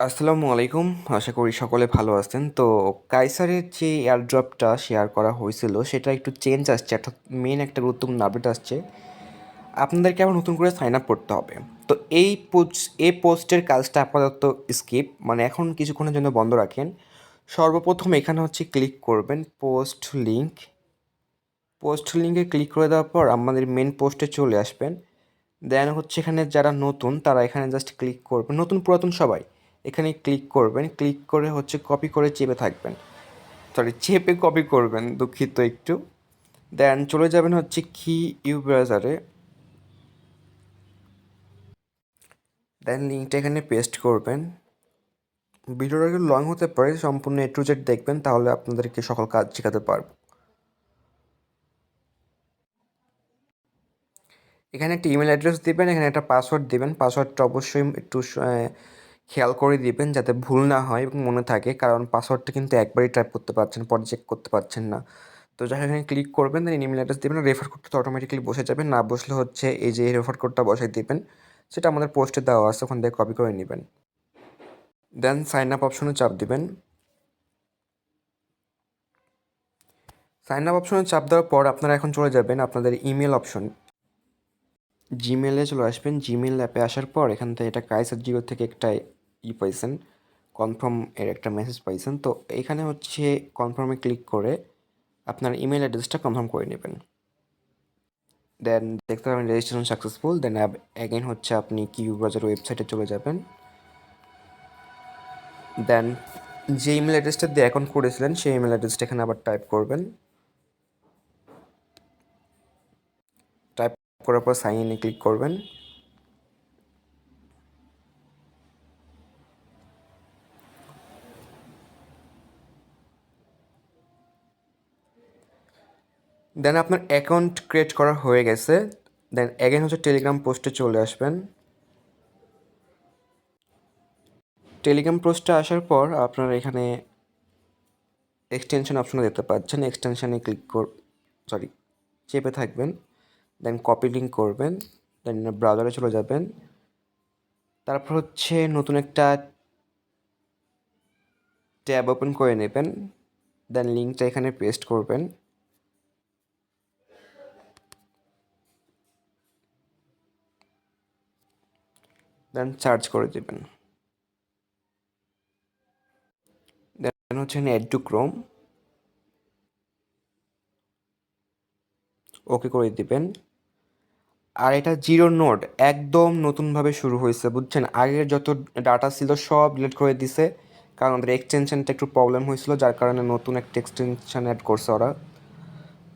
আসসালামু আলাইকুম। আশা করি সকলে ভালো আছেন। তো কাইসারের যে এয়ারড্রপটা শেয়ার করা হয়েছিল সেটা একটু চেঞ্জ আসছে। অর্থাৎ মেইন একটা গুরুত্বপূর্ণ আপডেট আসছে। আপনাদেরকে আবার নতুন করে সাইন আপ করতে হবে। তো এই পোস্টের কাজটা আপাতত স্কিপ, মানে এখন কিছুক্ষণের জন্য বন্ধ রাখেন। সর্বপ্রথম এখানে হচ্ছে ক্লিক করবেন পোস্ট লিঙ্ক। পোস্ট লিঙ্কে ক্লিক করে দেওয়ার পর আমাদের মেন পোস্টে চলে আসবেন। দেন হচ্ছে এখানে যারা নতুন তারা এখানে জাস্ট ক্লিক করবেন, নতুন পুরাতন সবাই এখানে ক্লিক করবেন। ক্লিক করে হচ্ছে কপি করে চেপে থাকবেন, চেপে কপি করবেন, দুঃখিত একটু। দেন চলে যাবেন হচ্ছে কি ইউ ব্রাউজারে। দেন লিঙ্কটা এখানে পেস্ট করবেন। ভিডিওটা একটু লং হতে পারে, সম্পূর্ণ এ টু জেড দেখবেন, তাহলে আপনাদেরকে সকল কাজ শেখাতে পারবো। এখানে একটা ইমেল অ্যাড্রেস দিবেন, এখানে একটা পাসওয়ার্ড দিবেন। পাসওয়ার্ডটা অবশ্যই একটু খেয়াল করে দিবেন যাতে ভুল না হয় এবং মনে থাকে, কারণ পাসওয়ার্ডটা কিন্তু একবারই টাইপ করতে পারছেন, পরে চেক করতে পারছেন না। তো যাই এখানে ক্লিক করবেন, দেন ইমেল অ্যাড্রেস দেবেন। রেফার কোডটা তো অটোমেটিক্যালি বসে যাবে, না বসলে হচ্ছে এই যে রেফার কোডটা বসাই দিবেন, সেটা আমাদের পোস্টে দেওয়া আছে, ওখান থেকে কপি করে নেবেন। দেন সাইন আপ অপশনে চাপ দিবেন। সাইন আপ অপশনে চাপ দেওয়ার পর আপনারা এখন চলে যাবেন আপনাদের ইমেল অপশন। জিমেলে চলে আসবেন। জিমেল অ্যাপে আসার পর এখান থেকে এটা কাইসার জিরো থেকে একটা পাইছেন, কনফার্ম এর একটা মেসেজ পাইছেন। তো এখানে হচ্ছে কনফার্মে ক্লিক করে আপনার ইমেল অ্যাড্রেসটা কনফার্ম করে নেবেন। দেন দেখতে পাবেন রেজিস্ট্রেশন সাকসেসফুল। দেন অ্যাগেন হচ্ছে আপনি কিউ ব্রাউজার ওয়েবসাইটে চলে যাবেন। দেন যে ইমেল অ্যাড্রেসটা দিয়ে অ্যাকাউন্ট করেছিলেন সেই ইমেল অ্যাড্রেসটা এখানে আবার টাইপ করবেন। টাইপ করার পর সাইন ইনে ক্লিক করবেন। দেন আপনার অ্যাকাউন্ট ক্রিয়েট করা হয়ে গেছে। দেন অ্যাগেন হচ্ছে টেলিগ্রাম পোস্টে চলে আসবেন। টেলিগ্রাম পোস্টে আসার পর আপনারা এখানে এক্সটেনশন অপশনে দেখতে পাচ্ছেন, এক্সটেনশনে চেপে থাকবেন। দেন কপি লিঙ্ক করবেন। দেন ব্রাউজারে চলে যাবেন। তারপর হচ্ছে নতুন একটা ট্যাব ওপেন করে নেবেন। দেন লিঙ্কটা এখানে পেস্ট করবেন। দেন সার্চ করে দেবেন। দেন হচ্ছে অ্যাড টু ক্রোম, ওকে করে দিবেন। আর এটা জিরো নোড, একদম নতুনভাবে শুরু হয়েছে, বুঝছেন? আগের যত ডাটা ছিল সব ডিলিট করে দিছে, কারণ ওদের এক্সটেনশনটা একটু প্রবলেম হয়েছিল, যার কারণে নতুন একটা এক্সটেনশন অ্যাড করছে ওরা।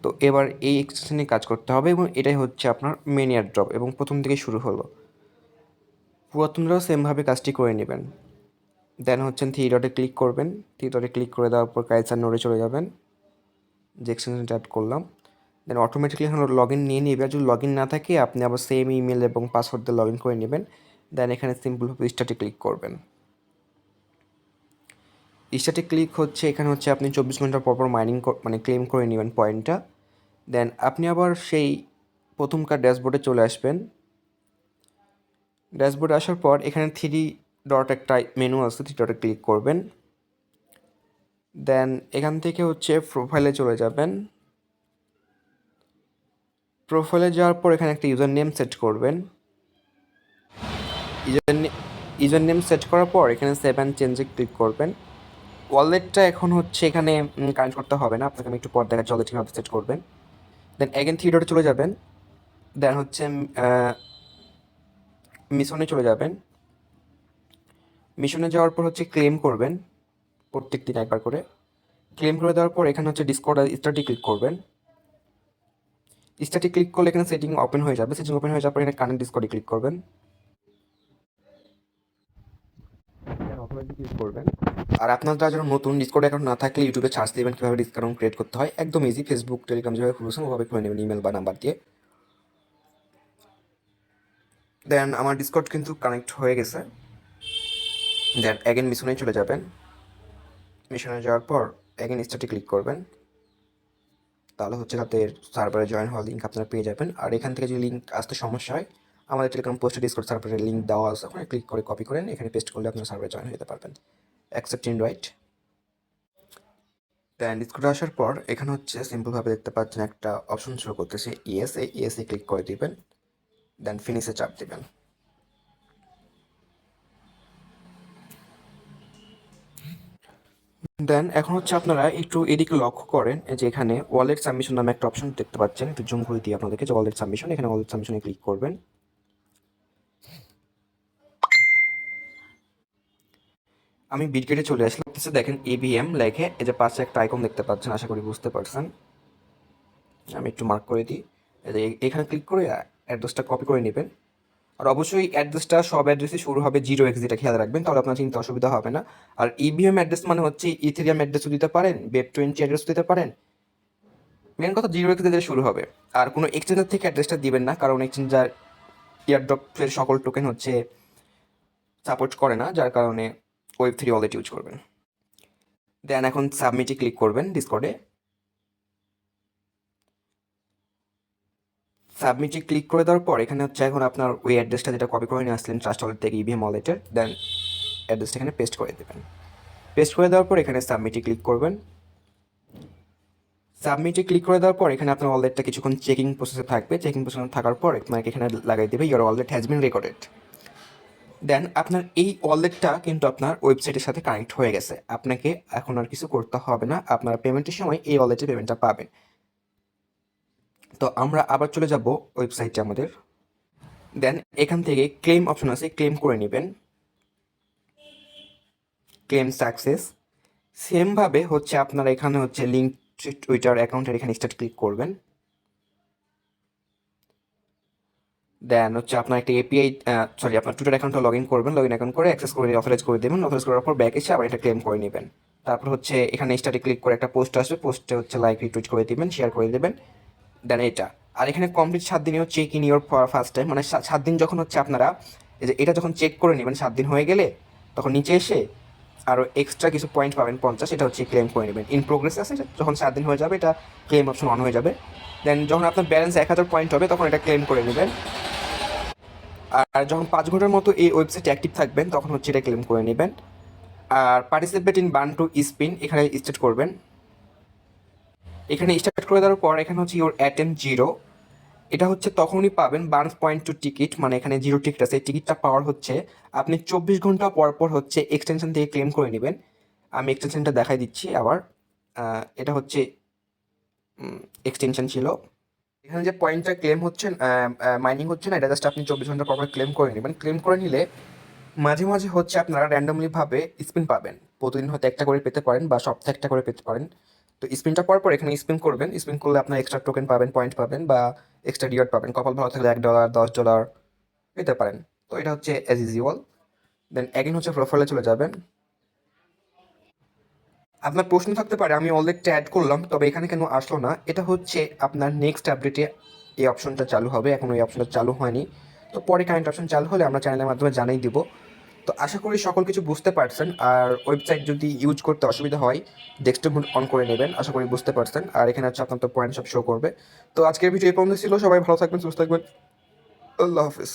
তো এবার এই এক্সটেনশনে কাজ করতে হবে এবং এটাই হচ্ছে আপনার মেন এয়ারড্রপ এবং প্রথম থেকেই শুরু হলো। পুরাতনরাও সেমভাবে কাজটি করে নেবেন। দেন হচ্ছেন থ্রি ডটে ক্লিক করবেন। থ্রি ডটে ক্লিক করে দেওয়ার পর কাইসার নোডে চলে যাবেন, যে এক্সটেনশনটা অ্যাড করলাম। দেন অটোমেটিক্যালি এখন লগ ইন নিয়ে নেবে। আর যদি লগ ইন না থাকে আপনি আবার সেম ইমেল এবং পাসওয়ার্ড দিয়ে লগ ইন করে নেবেন। দেন এখানে সিম্পলভাবে স্টার্টে ক্লিক করবেন। স্টার্টে ক্লিক হচ্ছে, এখানে হচ্ছে আপনি 24 ঘন্টা পর পর মাইনিং মানে ক্লেম করে নেবেন পয়েন্টটা। দেন আপনি আবার সেই প্রথমকার ড্যাশবোর্ডে চলে আসবেন। ড্যাশবোর্ডে আসার পর এখানে থ্রি ডট একটা মেনু আছে, থ্রি ডটে ক্লিক করবেন। দেন এখান থেকে হচ্ছে প্রোফাইলে চলে যাবেন। প্রোফাইলে যাওয়ার পর এখানে একটা ইউজার নেম সেট করবেন। ইউজার নেম সেট করার পর এখানে সেভ অ্যান্ড চেঞ্জে ক্লিক করবেন। ওয়ালেটটা এখন হচ্ছে এখানে কানেক্ট করতে হবে না, আপনাকে আমি একটু পর দেখা চলে ঠিকভাবে সেট করবেন। দেন অ্যাগেন থ্রি ডটে চলে যাবেন। দেন হচ্ছে মিশনে চলে যাবেন। মিশনে যাওয়ার পর হচ্ছে ক্লেম করবেন প্রত্যেক দিন একবার করে। ক্লেম করে দেওয়ার পর এখানে হচ্ছে ডিসকর্ড স্টার্টে ক্লিক করবেন। স্টার্টে ক্লিক করলে এখানে সেটিং ওপেন হয়ে যাবে। সেটিং ওপেন হয়ে যাওয়ার পর এখানে কানেক্ট ডিসকর্ডে ক্লিক করবেন। অটোমেটিক ক্লিক করবেন। আর আপনার যারা নতুন ডিসকর্ড অ্যাকাউন্ট না থাকলে ইউটিউবে সার্চ দেবেন কীভাবে ডিসকাউন্ট ক্রিয়েট করতে হয়, একদম ইজি। ফেসবুক টেলিগ্রাম যেভাবে খুলেছেন ওভাবে খুলে নেবেন ইমেল বা নাম্বার দিয়ে। দেন আমার ডিসকর্ড কিন্তু কানেক্ট হয়ে গেছে। দেন অ্যাগেন মিশনে চলে যাবেন। মিশনে যাওয়ার পর অ্যাগেন স্টার্টে ক্লিক করবেন। তাহলে হচ্ছে তাদের সার্ভারে জয়েন হওয়ার লিঙ্ক আপনারা পেয়ে যাবেন। আর এখান থেকে যদি লিঙ্ক আসতে সমস্যা হয় আমাদের টেলিগ্রাম পোস্টে ডিসকর্ড সার্ভারের লিঙ্ক দেওয়া আছে, ওখানে ক্লিক করে কপি করেন, এখানে পেস্ট করলে আপনার সার্ভারে জয়েন হতে পারবেন। Accept invite. দেন ডিসকর্ডে আসার পর এখানে হচ্ছে সিম্পলভাবে দেখতে পাচ্ছেন একটা অপশন শো করতেছে ইয়েস, এই ইয়েসে ক্লিক করে দিবেন, দেন ফিনিশে চাপ দিবেন। দেন এখন হচ্ছে আপনারা একটু এদিকে লক্ষ্য করেন যে এখানে ওয়ালেট সাবমিশন নামে একটা অপশন দেখতে পাচ্ছেন, একটু জুম করে দিই আপনাদেরকে, যে ওয়ালেট সাবমিশন, এখানে ওয়ালেট সাবমিশনে ক্লিক করবেন। আমি বিটগেটে চলে আসলাম, দেখেন এবিএম লেখে এই যে পাশে একটা আইকন দেখতে পাচ্ছেন, আশা করি বুঝতে পারছেন। আমি একটু মার্ক করে দিই, এখানে ক্লিক করে অ্যাড্রেসটা কপি করে নেবেন। আর অবশ্যই অ্যাড্রেসটা সব অ্যাড্রেসে শুরু হবে 0x, যেটা খেয়াল রাখবেন, তাহলে আপনার চিন্তা অসুবিধা হবে না। আর ইভিএম অ্যাড্রেস মানে হচ্ছে ইথেরিয়াম অ্যাড্রেসও দিতে পারেন, ওয়েব20 অ্যাড্রেসও দিতে পারেন, মেন কথা 0x দিয়ে শুরু হবে। আর কোনো এক্সচেঞ্জার থেকে অ্যাড্রেসটা দিবেন না, কারণ এক্সচেঞ্জার এয়ারড্রপের সকল টোকেন হচ্ছে সাপোর্ট করে না, যার কারণে ওয়েব3 ওয়ালেট ইউজ করবেন। দেন এখন সাবমিটে ক্লিক করবেন ডিসকর্ডে। সাবমিটে ক্লিক করে দেওয়ার পর এখানে হচ্ছে এখন আপনার ওই অ্যাড্রেসটা যেটা কপি করে নিয়ে আসলেন ট্রাস্ট ওয়ালেট থেকে ইভিএম ওয়ালেটের, দেন অ্যাড্রেসটা এখানে পেস্ট করে দেবেন। পেস্ট করে দেওয়ার পর এখানে সাবমিটে ক্লিক করবেন। সাবমিটে ক্লিক করে দেওয়ার পর এখানে আপনার ওয়ালেটটা কিছুক্ষণ চেকিং প্রসেসে থাকবে, চেকিং প্রসেসে থাকার পর আপনাকে এখানে লাগাই দেবে your wallet has been recorded. Then আপনার এই ওয়ালেটটা কিন্তু আপনার ওয়েবসাইটের সাথে কানেক্ট হয়ে গেছে, আপনাকে এখন আর কিছু করতে হবে না, আপনার পেমেন্টের সময় এই ওয়ালেটে পেমেন্টটা পাবেন। তো আমরা আবার চলে যাব ওয়েবসাইটে আমাদের। দেন এখান থেকে ক্লেম অপশন আছে, ক্লেম করে নেবেন, ক্লেম সাকসেস। সেমভাবে হচ্ছে আপনারা এখানে হচ্ছে লিঙ্ক টুইটার অ্যাকাউন্টের এখানে স্টার্ট ক্লিক করবেন। দেন হচ্ছে আপনার একটা এপিআই, আপনার টুইটার অ্যাকাউন্টটা লগ ইন করবেন, লগ ইন অ্যাকাউন্ট করে অ্যাক্সেস করে অথরাইজ করে দেবেন, অথরাইজ করার পর ব্যাক এসে আবার এটা ক্লেম করে নেবেন। তারপর হচ্ছে এখানে স্টার্টে ক্লিক করে একটা পোস্ট আসবে, পোস্টে হচ্ছে লাইক রিটুইট করে দিবেন, শেয়ার করে দেবেন, দেন এটা। আর এখানে কমপ্লিট 7 দিনেও check in your first time, মানে 7 দিন যখন হচ্ছে আপনারা এই যে এটা যখন চেক করে নেবেন 7 দিন হয়ে গেলে, তখন নিচে এসে আরও এক্সট্রা কিছু পয়েন্ট পাবেন 50, এটা হচ্ছে ক্লেম করে নেবেন। ইন প্রোগ্রেস আছে, যখন 7 দিন হয়ে যাবে এটা ক্লেম অপশন অন হয়ে যাবে। দেন যখন আপনার ব্যালেন্স 1000 পয়েন্ট হবে তখন এটা ক্লেম করে নেবেন। আর যখন 5 ঘন্টার মতো এই ওয়েবসাইট অ্যাক্টিভ থাকবেন তখন হচ্ছে এটা ক্লেম করে নেবেন। আর participate in burn to spin এখানে স্টার্ট করবেন। এখানে স্টার্ট করে দেওয়ার পর এখানে হচ্ছে ইওর অ্যাটেম 0, এটা হচ্ছে তখনই পাবেন বার্ন পয়েন্ট টু টিকিট, মানে এখানে 0 টিকিট আছে, এই টিকিটটা পাওয়ার হচ্ছে আপনি 24 ঘন্টা পর পর হচ্ছে এক্সটেনশন থেকে ক্লেম করে নেবেন। আমি এক্সটেনশনটা দেখাই দিচ্ছি আবার, এটা হচ্ছে এক্সটেনশন ছিল। এখানে যে পয়েন্টটা ক্লেম হচ্ছে মাইনিং হচ্ছে না, এটা জাস্ট আপনি 24 ঘন্টা পর পর ক্লেম করে নেবেন। ক্লেম করে নিলে মাঝে মাঝে হচ্ছে আপনারা র্যান্ডমলিভাবে স্পিন পাবেন, প্রতিদিন হয়তো একটা করে পেতে পারেন বা সপ্তাহে একটা করে পেতে পারেন। তো স্পিনটা পর পর এখানে স্পিন করবেন, স্পিন করলে আপনার এক্সট্রা টোকেন পাবেন, পয়েন্ট পাবেন বা এক্সট্রা রিওয়ার্ড পাবেন, কপাল ভালো থাকলে $1, $10 পেতে পারেন। তো এটা হচ্ছে অ্যাজ ইউজুয়াল। দেন অ্যাগেন হচ্ছে প্রোফাইলে চলে যাবেন। আপনার প্রশ্ন থাকতে পারে আমি অলরেডি অ্যাড করলাম তবে এখানে কেন আসলো না, এটা হচ্ছে আপনার নেক্সট আপডেটে এই অপশনটা চালু হবে, এখন ওই অপশনটা চালু হয়নি। তো পরে কারেন্ট অপশন চালু হলে আমরা চ্যানেলের মাধ্যমে জানাই দিব। তো আশা করি সকল কিছু বুঝতে পারছেন। আর ওয়েবসাইট যদি ইউজ করতে অসুবিধা হয় ডেস্কটপ মোড অন করে নেবেন, আশা করি বুঝতে পারছেন। আর এখানে হচ্ছে আপনার তো পয়েন্ট সব শো করবে। তো আজকের ভিডিও এই পর্যন্ত ছিল, সবাই ভালো থাকবেন, সুস্থ থাকবেন, আল্লাহ হাফিজ।